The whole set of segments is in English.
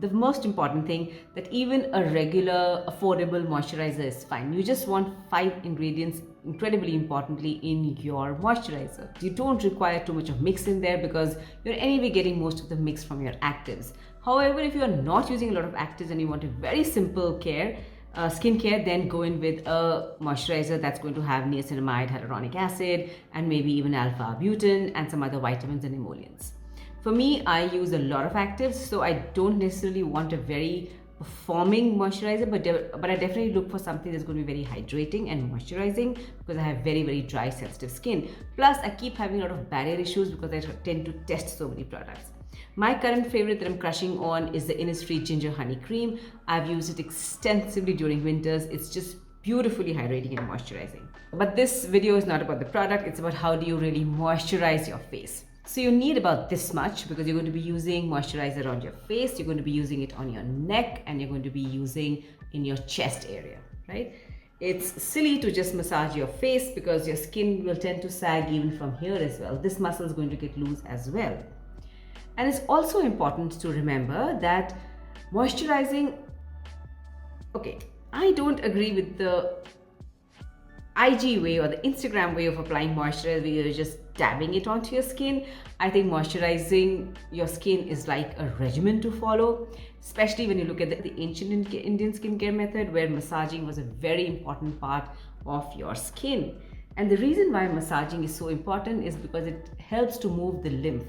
the most important thing, that even a regular affordable moisturizer is fine. You just want 5 ingredients, incredibly importantly, in your moisturizer. You don't require too much of mix in there because you're anyway getting most of the mix from your actives. However, if you're not using a lot of actives and you want a very simple care, skincare, then go in with a moisturizer that's going to have niacinamide, hyaluronic acid, and maybe even alpha-butane and some other vitamins and emollients. For me, I use a lot of actives, so I don't necessarily want a very performing moisturizer, but I definitely look for something that's going to be very hydrating and moisturizing because I have very, very dry, sensitive skin. Plus, I keep having a lot of barrier issues because I tend to test so many products. My current favorite that I'm crushing on is the Innisfree Ginger Honey Cream. I've used it extensively during winters. It's just beautifully hydrating and moisturizing. But this video is not about the product, it's about how do you really moisturize your face. So you need about this much because you're going to be using moisturizer on your face, you're going to be using it on your neck, and you're going to be using in your chest area, right? It's silly to just massage your face because your skin will tend to sag even from here as well. This muscle is going to get loose as well. And it's also important to remember that moisturizing, okay, I don't agree with the IG way or the Instagram way of applying moisturizer where you're just dabbing it onto your skin. I think moisturizing your skin is like a regimen to follow, especially when you look at the ancient Indian skincare method where massaging was a very important part of your skin. And the reason why massaging is so important is because it helps to move the lymph.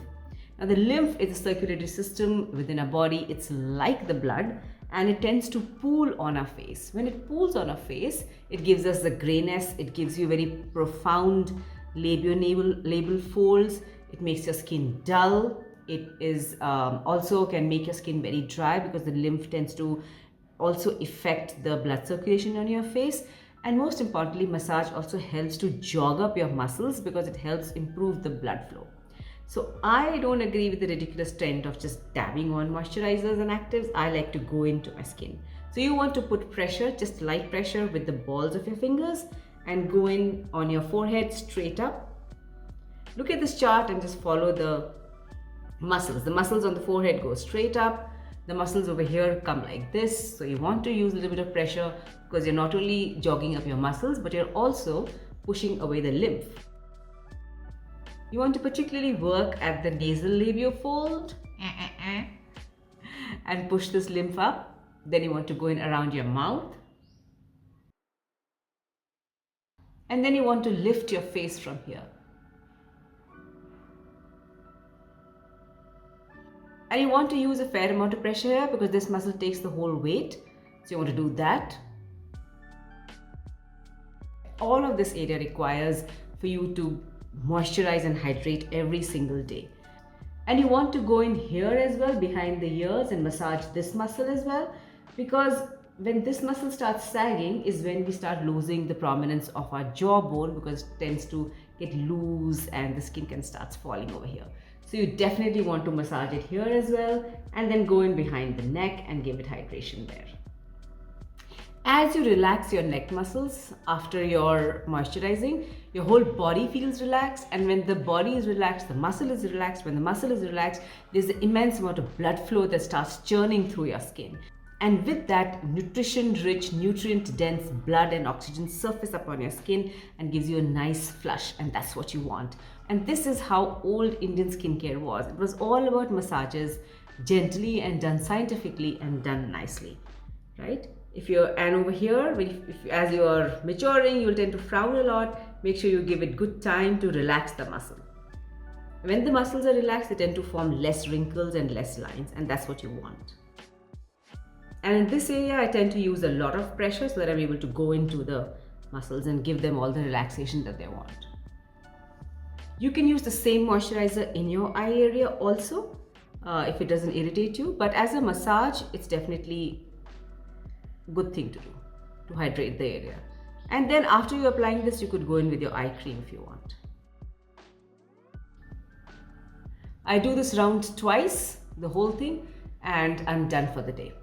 Now, the lymph is a circulatory system within our body. It's like the blood and it tends to pool on our face. When it pools on our face, it gives us the grayness. It gives you very profound labial folds. It makes your skin dull. It is also can make your skin very dry because the lymph tends to also affect the blood circulation on your face. And most importantly, massage also helps to jog up your muscles because it helps improve the blood flow. So I don't agree with the ridiculous trend of just dabbing on moisturizers and actives. I like to go into my skin. So you want to put pressure, just light pressure with the balls of your fingers and go in on your forehead straight up. Look at this chart and just follow the muscles. The muscles on the forehead go straight up. The muscles over here come like this. So you want to use a little bit of pressure because you're not only jogging up your muscles, but you're also pushing away the lymph. You want to particularly work at the nasal labial fold and push this lymph up. Then you want to go in around your mouth. And then you want to lift your face from here. And you want to use a fair amount of pressure here because this muscle takes the whole weight. So you want to do that. All of this area requires for you to moisturize and hydrate every single day. And you want to go in here as well behind the ears and massage this muscle as well, because when this muscle starts sagging is when we start losing the prominence of our jawbone because it tends to get loose and the skin can start falling over here. So you definitely want to massage it here as well and then go in behind the neck and give it hydration there. As you relax your neck muscles after your moisturizing, your whole body feels relaxed, and when the body is relaxed, the muscle is relaxed. When the muscle is relaxed, there's an immense amount of blood flow that starts churning through your skin. And with that, nutrition-rich, nutrient-dense blood and oxygen surface upon your skin and gives you a nice flush, and that's what you want. And this is how old Indian skincare was. It was all about massages, gently and done scientifically and done nicely, right? And over here, as you are maturing, you'll tend to frown a lot. Make sure you give it good time to relax the muscle. When the muscles are relaxed, they tend to form less wrinkles and less lines, and that's what you want. And in this area, I tend to use a lot of pressure so that I'm able to go into the muscles and give them all the relaxation that they want. You can use the same moisturizer in your eye area also, if it doesn't irritate you, but as a massage, it's definitely good thing to do to hydrate the area. And then after you're applying this, you could go in with your eye cream if you want. I do this round twice, the whole thing, and I'm done for the day.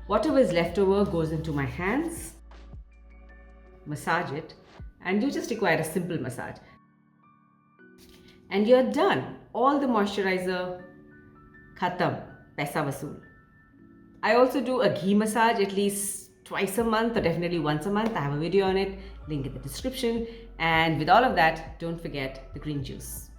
Whatever is left over goes into my hands, massage it, and you just require a simple massage. And you're done. All the moisturizer, khatam. paisa vasool. I also do a ghee massage at least twice a month or definitely once a month. I have a video on it, link in the description. And with all of that, don't forget the green juice.